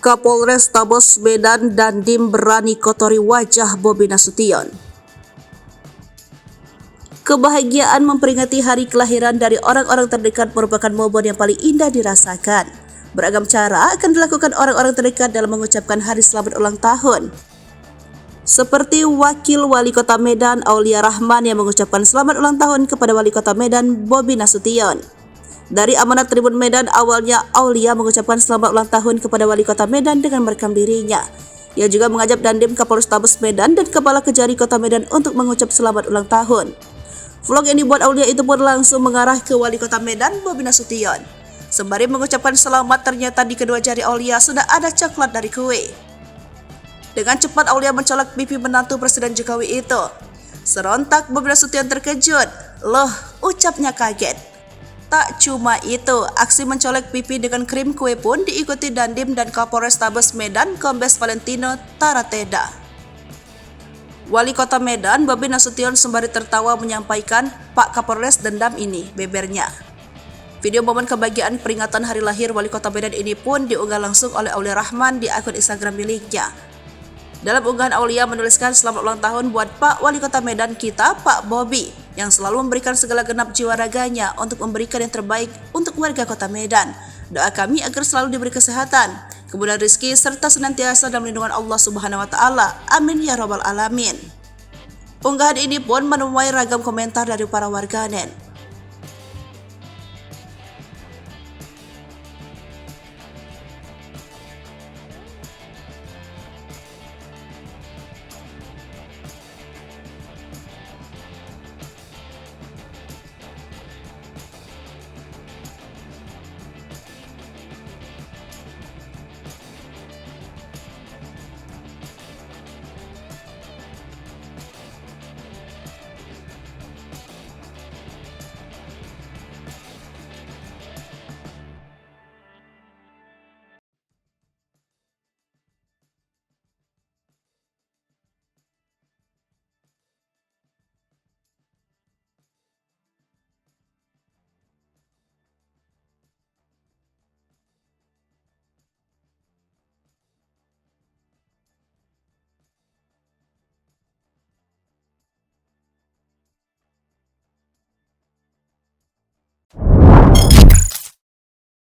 Kapolres Tabes Medan Dandim berani kotori wajah Bobi Nasution. Kebahagiaan memperingati hari kelahiran dari orang-orang terdekat merupakan momen yang paling indah dirasakan. Beragam cara akan dilakukan orang-orang terdekat dalam mengucapkan hari selamat ulang tahun. Seperti Wakil Wali Kota Medan Aulia Rahman yang mengucapkan selamat ulang tahun kepada Wali Kota Medan Bobi Nasution. Dari Amanat Tribun Medan, awalnya Aulia mengucapkan selamat ulang tahun kepada Wali Kota Medan dengan merekam dirinya. Ia juga mengajak Dandim Kapolres Tabes Medan dan Kepala Kejari Kota Medan untuk mengucap selamat ulang tahun. Vlog yang dibuat Aulia itu pun langsung mengarah ke Wali Kota Medan Bobi Nasution. Sembari mengucapkan selamat, ternyata di kedua jari Aulia sudah ada coklat dari kue. Dengan cepat Aulia mencolok pipi menantu Presiden Jokowi itu. Serontak Bobi Nasution terkejut. Loh, ucapnya kaget. Tak cuma itu, aksi mencolek pipi dengan krim kue pun diikuti Dandim dan Kapolres Tabes Medan Kombes Valentino Tarateda. Wali Kota Medan Bobi Nasution sembari tertawa menyampaikan, "Pak Kapolres dendam ini," bebernya. Video momen kebahagiaan peringatan hari lahir Wali Kota Medan ini pun diunggah langsung oleh Aulia Rahman di akun Instagram miliknya. Dalam unggahan Aulia menuliskan selamat ulang tahun buat Pak Wali Kota Medan kita, Pak Bobi, yang selalu memberikan segala genap jiwa raganya untuk memberikan yang terbaik untuk warga Kota Medan. Doa kami agar selalu diberi kesehatan, kemudahan rezeki, serta senantiasa dalam lindungan Allah Subhanahu wa Ta'ala. Amin ya Rabbal Alamin. Unggahan ini pun menuai ragam komentar dari para warganet.